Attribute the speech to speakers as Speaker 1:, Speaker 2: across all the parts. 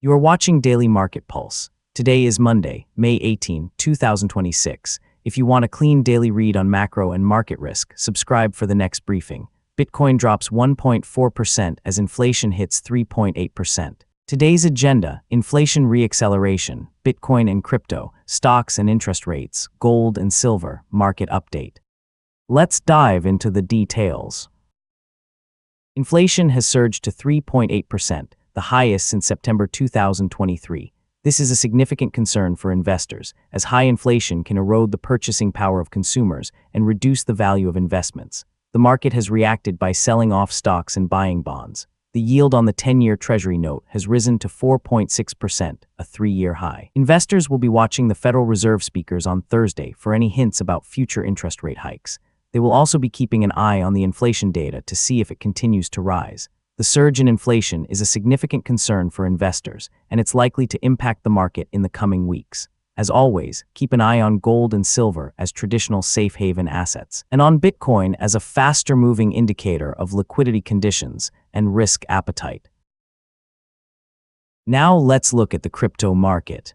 Speaker 1: You are watching Daily Market Pulse. Today is Monday, May 18, 2026. If you want a clean daily read on macro and market risk, subscribe for the next briefing. Bitcoin drops 1.4% as inflation hits 3.8%. Today's agenda: inflation reacceleration, Bitcoin and crypto, stocks and interest rates, gold and silver, market update. Let's dive into the details. Inflation has surged to 3.8%, the highest since September 2023. This is a significant concern for investors, as high inflation can erode the purchasing power of consumers and reduce the value of investments. The market has reacted by selling off stocks and buying bonds. The yield on the 10-year Treasury note has risen to 4.6%, a three-year high. Investors will be watching the Federal Reserve speakers on Thursday for any hints about future interest rate hikes. They will also be keeping an eye on the inflation data to see if it continues to rise. The surge in inflation is a significant concern for investors, and it's likely to impact the market in the coming weeks. As always, keep an eye on gold and silver as traditional safe haven assets, and on Bitcoin as a faster-moving indicator of liquidity conditions and risk appetite. Now let's look at the crypto market.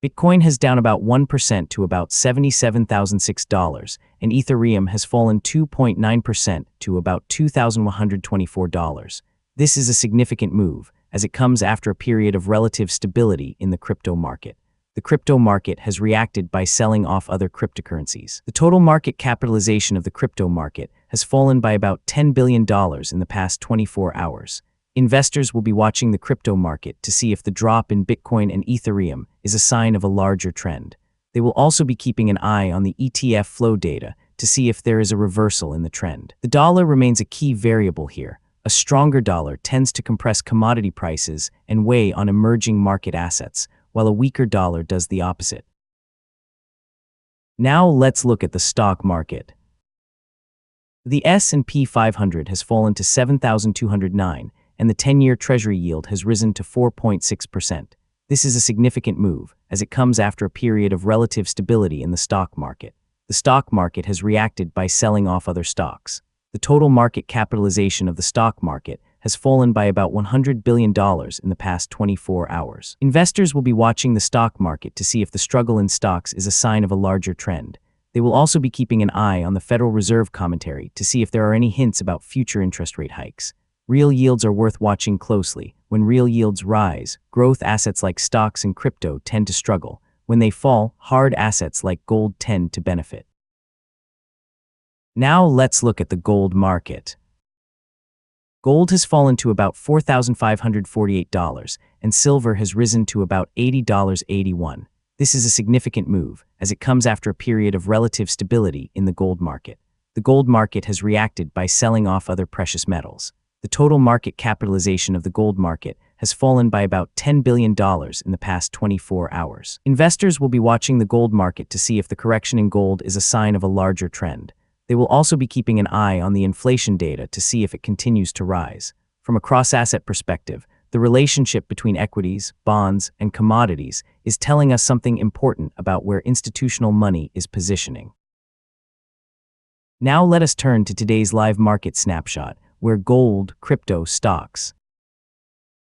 Speaker 1: Bitcoin has down about 1% to about $77,006, and Ethereum has fallen 2.9% to about $2,124. This is a significant move, as it comes after a period of relative stability in the crypto market. The crypto market has reacted by selling off other cryptocurrencies. The total market capitalization of the crypto market has fallen by about $10 billion in the past 24 hours. Investors will be watching the crypto market to see if the drop in Bitcoin and Ethereum is a sign of a larger trend. They will also be keeping an eye on the ETF flow data to see if there is a reversal in the trend. The dollar remains a key variable here. A stronger dollar tends to compress commodity prices and weigh on emerging market assets, while a weaker dollar does the opposite. Now let's look at the stock market. The S&P 500 has fallen to 7,209, and the 10-year Treasury yield has risen to 4.6%. This is a significant move, as it comes after a period of relative stability in the stock market. The stock market has reacted by selling off other stocks. The total market capitalization of the stock market has fallen by about $100 billion in the past 24 hours. Investors will be watching the stock market to see if the struggle in stocks is a sign of a larger trend. They will also be keeping an eye on the Federal Reserve commentary to see if there are any hints about future interest rate hikes. Real yields are worth watching closely. When real yields rise, growth assets like stocks and crypto tend to struggle. When they fall, hard assets like gold tend to benefit. Now let's look at the gold market. Gold has fallen to about $4,548, and silver has risen to about $80.81. This is a significant move, as it comes after a period of relative stability in the gold market. The gold market has reacted by selling off other precious metals. The total market capitalization of the gold market has fallen by about $10 billion in the past 24 hours. Investors will be watching the gold market to see if the correction in gold is a sign of a larger trend. They will also be keeping an eye on the inflation data to see if it continues to rise. From a cross-asset perspective, the relationship between equities, bonds, and commodities is telling us something important about where institutional money is positioning. Now let us turn to today's live market snapshot, where gold, crypto, stocks.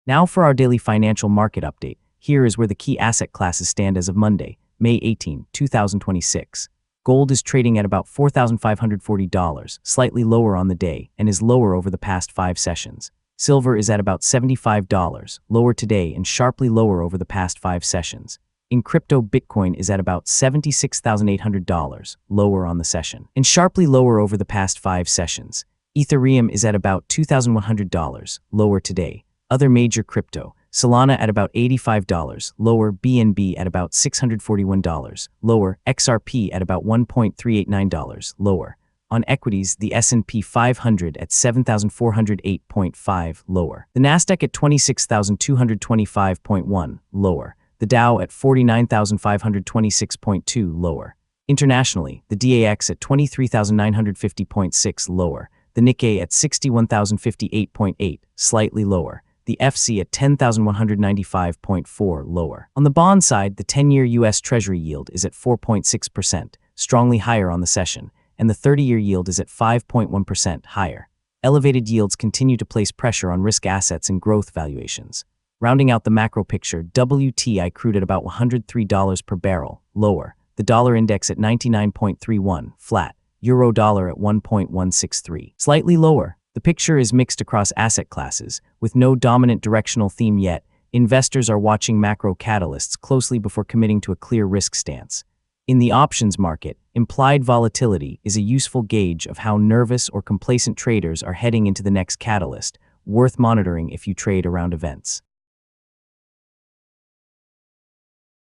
Speaker 1: Now for our daily financial market update. Here is where the key asset classes stand as of Monday, May 18, 2026. Gold is trading at about $4,540, slightly lower on the day, and is lower over the past 5 sessions. Silver is at about $75, lower today and sharply lower over the past 5 sessions. In crypto, Bitcoin is at about $76,800, lower on the session, and sharply lower over the past 5 sessions. Ethereum is at about $2,100, lower today. Other major crypto: Solana at about $85, lower. BNB at about $641, lower. XRP at about $1.389, lower. On equities, the S&P 500 at 7,408.5, lower. The Nasdaq at 26,225.1, lower. The Dow at 49,526.2, lower. Internationally, the DAX at 23,950.6, lower. The Nikkei at 61,058.8, slightly lower. The FC at 10,195.4, lower. On the bond side, the 10-year U.S. Treasury yield is at 4.6%, strongly higher on the session, and the 30-year yield is at 5.1% higher. Elevated yields continue to place pressure on risk assets and growth valuations. Rounding out the macro picture, WTI crude at about $103 per barrel, lower. The dollar index at 99.31, flat. Euro dollar at 1.163, slightly lower. The picture is mixed across asset classes, with no dominant directional theme yet. Investors are watching macro catalysts closely before committing to a clear risk stance. In the options market, implied volatility is a useful gauge of how nervous or complacent traders are heading into the next catalyst, worth monitoring if you trade around events.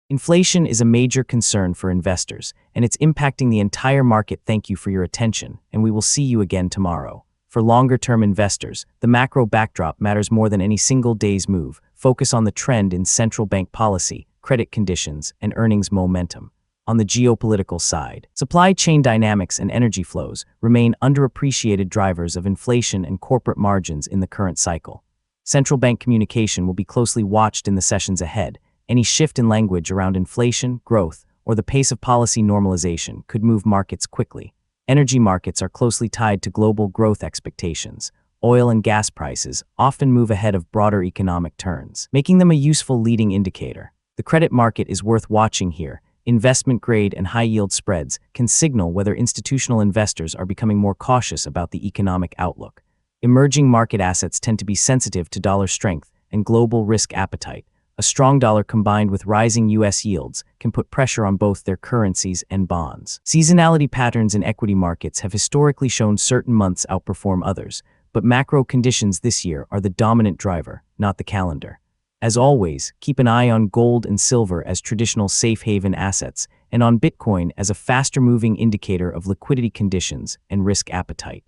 Speaker 1: Inflation is a major concern for investors, and it's impacting the entire market. Thank you for your attention, and we will see you again tomorrow. For longer-term investors, the macro backdrop matters more than any single day's move. Focus on the trend in central bank policy, credit conditions, and earnings momentum. On the geopolitical side, supply chain dynamics and energy flows remain underappreciated drivers of inflation and corporate margins in the current cycle. Central bank communication will be closely watched in the sessions ahead. Any shift in language around inflation, growth, or the pace of policy normalization could move markets quickly. Energy markets are closely tied to global growth expectations. Oil and gas prices often move ahead of broader economic turns, making them a useful leading indicator. The credit market is worth watching here. Investment-grade and high-yield spreads can signal whether institutional investors are becoming more cautious about the economic outlook. Emerging market assets tend to be sensitive to dollar strength and global risk appetite. A strong dollar combined with rising U.S. yields can put pressure on both their currencies and bonds. Seasonality patterns in equity markets have historically shown certain months outperform others, but macro conditions this year are the dominant driver, not the calendar. As always, keep an eye on gold and silver as traditional safe haven assets, and on Bitcoin as a faster-moving indicator of liquidity conditions and risk appetite.